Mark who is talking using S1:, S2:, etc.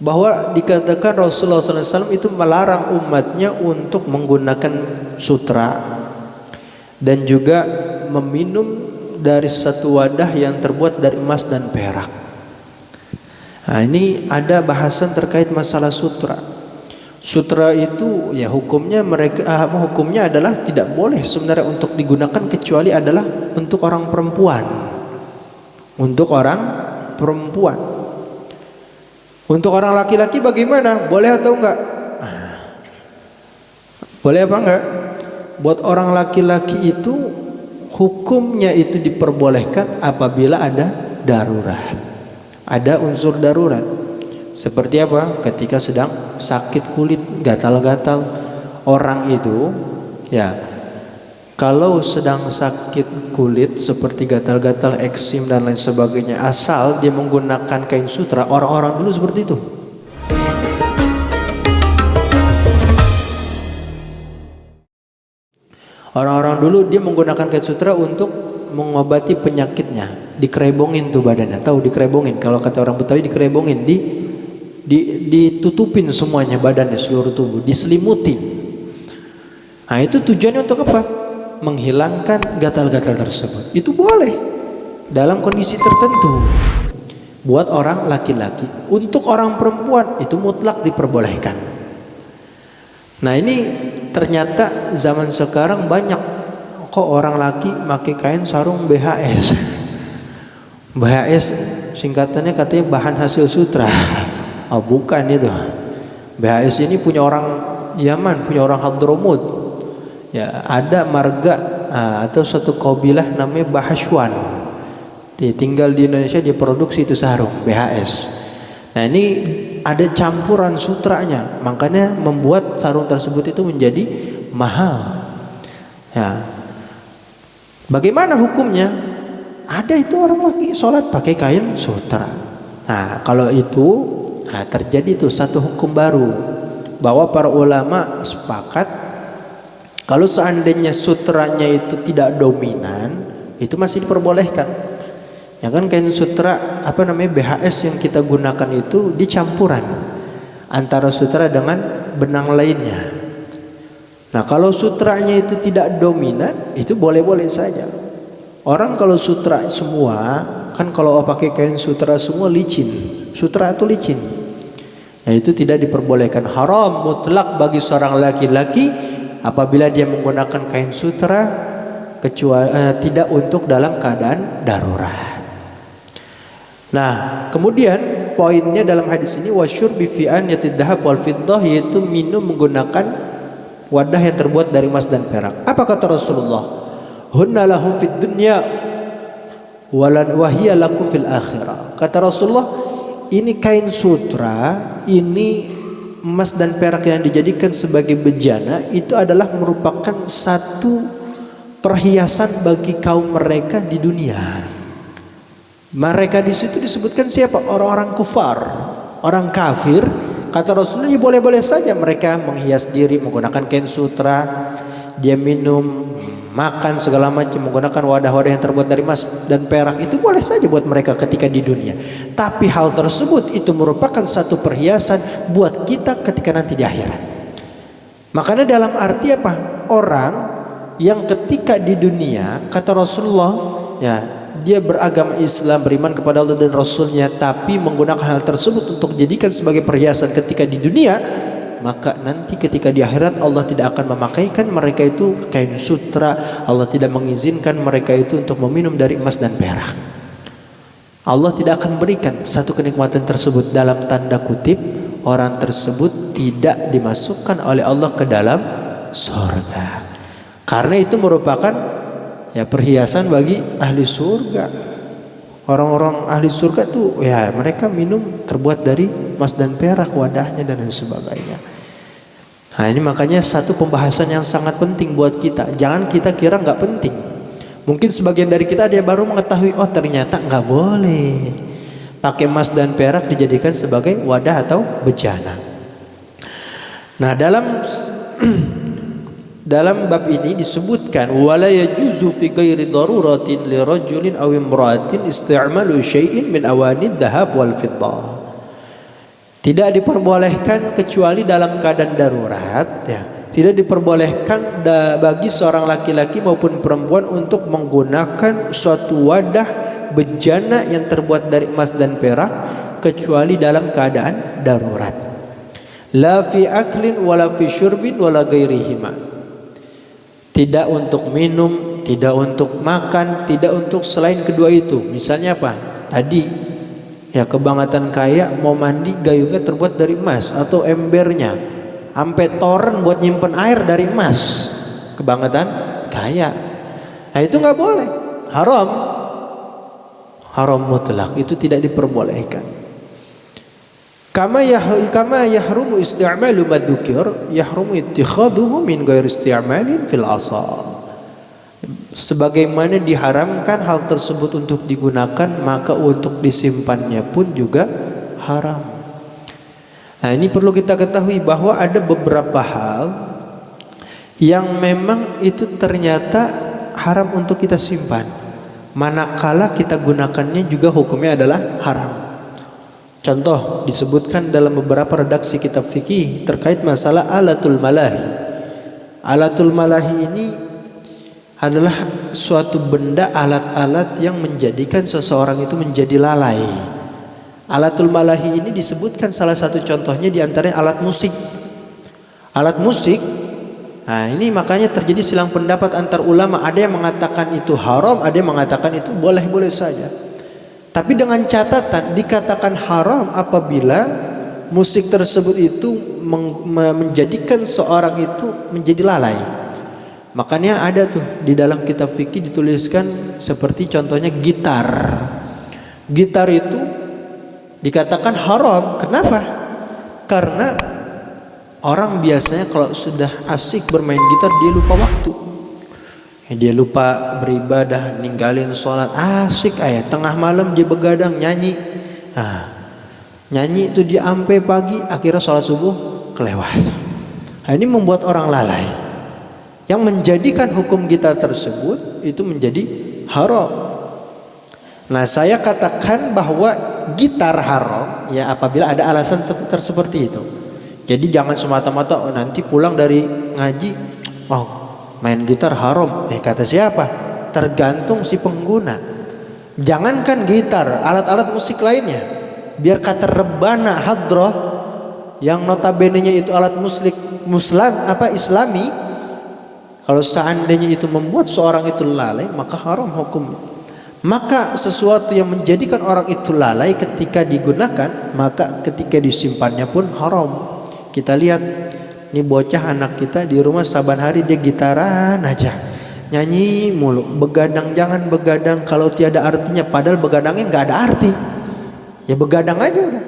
S1: bahwa dikatakan Rasulullah SAW itu melarang umatnya untuk menggunakan sutra dan juga meminum dari satu wadah yang terbuat dari emas dan perak. Nah, ini ada bahasan terkait masalah sutra. Sutra itu ya hukumnya hukumnya adalah tidak boleh sebenarnya untuk digunakan kecuali adalah untuk orang perempuan. Untuk orang perempuan. Untuk orang laki-laki bagaimana? Boleh atau enggak? Boleh apa enggak? Buat orang laki-laki itu hukumnya itu diperbolehkan apabila ada darurat. Ada unsur darurat. Seperti apa? Ketika sedang sakit kulit, gatal-gatal. Orang itu ya kalau sedang sakit kulit seperti gatal-gatal, eksim dan lain sebagainya, asal dia menggunakan kain sutra, orang-orang dulu seperti itu. Orang-orang dulu dia menggunakan kain sutra untuk mengobati penyakitnya. Dikerebongin tuh badannya, tahu dikerebongin. Kalau kata orang Betawi dikerebongin, ditutupin semuanya badannya, seluruh tubuh, diselimuti. Nah, itu tujuannya untuk apa? Menghilangkan gatal-gatal tersebut. Itu boleh dalam kondisi tertentu buat orang laki-laki. Untuk orang perempuan itu mutlak diperbolehkan. Nah, ini ternyata zaman sekarang banyak kok orang laki pakai kain sarung BHS. BHS singkatannya katanya bahan hasil sutra. Oh, bukan itu. BHS ini punya orang Yaman, punya orang Hadramut. Ya, ada marga atau suatu kabilah namanya Bahaswan. Dia tinggal di Indonesia, dia produksi itu sarung BHS. Nah, ini ada campuran sutranya, makanya membuat sarung tersebut itu menjadi mahal. Ya. Bagaimana hukumnya? Ada itu orang lagi sholat pakai kain sutra. Nah, kalau itu terjadi itu satu hukum baru, bahwa para ulama sepakat kalau seandainya sutranya itu tidak dominan, itu masih diperbolehkan. Ya kan, kain sutra BHS yang kita gunakan itu dicampuran antara sutra dengan benang lainnya. Nah, kalau sutranya itu tidak dominan, itu boleh-boleh saja. Orang kalau sutra semua, kan kalau pakai kain sutra semua licin. Sutra itu licin. Ya, itu tidak diperbolehkan. Haram mutlak bagi seorang laki-laki apabila dia menggunakan kain sutra kecuali tidak untuk dalam keadaan darurat. Nah, kemudian poinnya dalam hadis ini wasyurbi fi aniyatid dhahab wal fiddah, yaitu minum menggunakan wadah yang terbuat dari emas dan perak. Apa kata Rasulullah? Hunna lahum fid dunya wa hiya lakum fil akhirah. Kata Rasulullah, ini kain sutra, ini emas dan perak yang dijadikan sebagai bejana, itu adalah merupakan satu perhiasan bagi kaum mereka di dunia. Mereka di situ disebutkan siapa? Orang-orang kufar, orang kafir. Kata Rasulullah, ya boleh-boleh saja mereka menghias diri menggunakan kain sutra, dia minum, makan segala macam menggunakan wadah-wadah yang terbuat dari emas dan perak, itu boleh saja buat mereka ketika di dunia. Tapi hal tersebut itu merupakan satu perhiasan buat kita ketika nanti di akhirat. Makanya dalam arti apa? Orang yang ketika di dunia, kata Rasulullah, ya, dia beragama Islam, beriman kepada Allah dan Rasulnya, tapi menggunakan hal tersebut untuk dijadikan sebagai perhiasan ketika di dunia, maka nanti ketika di akhirat Allah tidak akan memakaikan mereka itu kain sutra. Allah tidak mengizinkan mereka itu untuk meminum dari emas dan perak. Allah tidak akan berikan satu kenikmatan tersebut. Dalam tanda kutip, orang tersebut tidak dimasukkan oleh Allah ke dalam surga, karena itu merupakan ya perhiasan bagi ahli surga. Orang-orang ahli surga tuh ya mereka minum terbuat dari emas dan perak wadahnya dan lain sebagainya. Nah, ini makanya satu pembahasan yang sangat penting buat kita. Jangan kita kira nggak penting. Mungkin sebagian dari kita dia baru mengetahui, oh ternyata nggak boleh pakai emas dan perak dijadikan sebagai wadah atau bejana. Nah, dalam bab ini disebutkan wala yajuzu fi ghairi daruratin li rajulin aw imra'atin isti'malu syai'in min awanid dhahab wal fiddah. Tidak diperbolehkan kecuali dalam keadaan darurat, ya. Tidak diperbolehkan bagi seorang laki-laki maupun perempuan untuk menggunakan suatu wadah bejana yang terbuat dari emas dan perak kecuali dalam keadaan darurat. La fi aklin wala fi syurbin wala ghairihima. Tidak untuk minum, tidak untuk makan, tidak untuk selain kedua itu. Misalnya apa? Tadi ya, kebangetan kaya mau mandi gayungnya terbuat dari emas atau embernya sampai toren buat nyimpen air dari emas. Kebangetan kaya. Nah itu nggak boleh, haram, haram mutlak, itu tidak diperbolehkan. Kama yahrumu isti'malu madzukir yahrumu ittikhaduhu min ghairi isti'malin fil asal. Sebagaimana diharamkan hal tersebut untuk digunakan, maka untuk disimpannya pun juga haram. Nah ini perlu kita ketahui bahwa ada beberapa hal yang memang itu ternyata haram untuk kita simpan, manakala kita gunakannya juga hukumnya adalah haram. Contoh disebutkan dalam beberapa redaksi kitab fikih terkait masalah alatul malahi. Alatul malahi ini adalah suatu benda, alat-alat yang menjadikan seseorang itu menjadi lalai. Alatul malahi ini disebutkan salah satu contohnya diantaranya alat musik. Alat musik, nah ini makanya terjadi silang pendapat antar ulama. Ada yang mengatakan itu haram, ada yang mengatakan itu boleh-boleh saja. Tapi dengan catatan dikatakan haram apabila musik tersebut itu menjadikan seorang itu menjadi lalai. Makanya ada tuh di dalam kitab fikih dituliskan seperti contohnya gitar. Gitar itu dikatakan haram. Kenapa? Karena orang biasanya kalau sudah asik bermain gitar dia lupa waktu. Dia lupa beribadah, ninggalin sholat, asik aja tengah malam dia begadang nyanyi. Nah, nyanyi itu dia sampai pagi, akhirnya sholat subuh kelewat. Nah, ini membuat orang lalai. Yang menjadikan hukum gitar tersebut itu menjadi haram. Nah saya katakan bahwa gitar haram ya apabila ada alasan seperti itu. Jadi jangan semata-mata nanti pulang dari ngaji, main gitar haram. Kata siapa? Tergantung si pengguna. Jangankan gitar, alat-alat musik lainnya. Biar kata rebana hadroh yang notabene-nya itu alat islami, kalau seandainya itu membuat seorang itu lalai, maka haram hukumnya. Maka sesuatu yang menjadikan orang itu lalai ketika digunakan, maka ketika disimpannya pun haram. Kita lihat ini bocah anak kita di rumah saban hari dia gitaran aja, nyanyi mulu, begadang jangan begadang kalau tiada artinya, padahal begadangnya nggak ada arti. Ya begadang aja udah.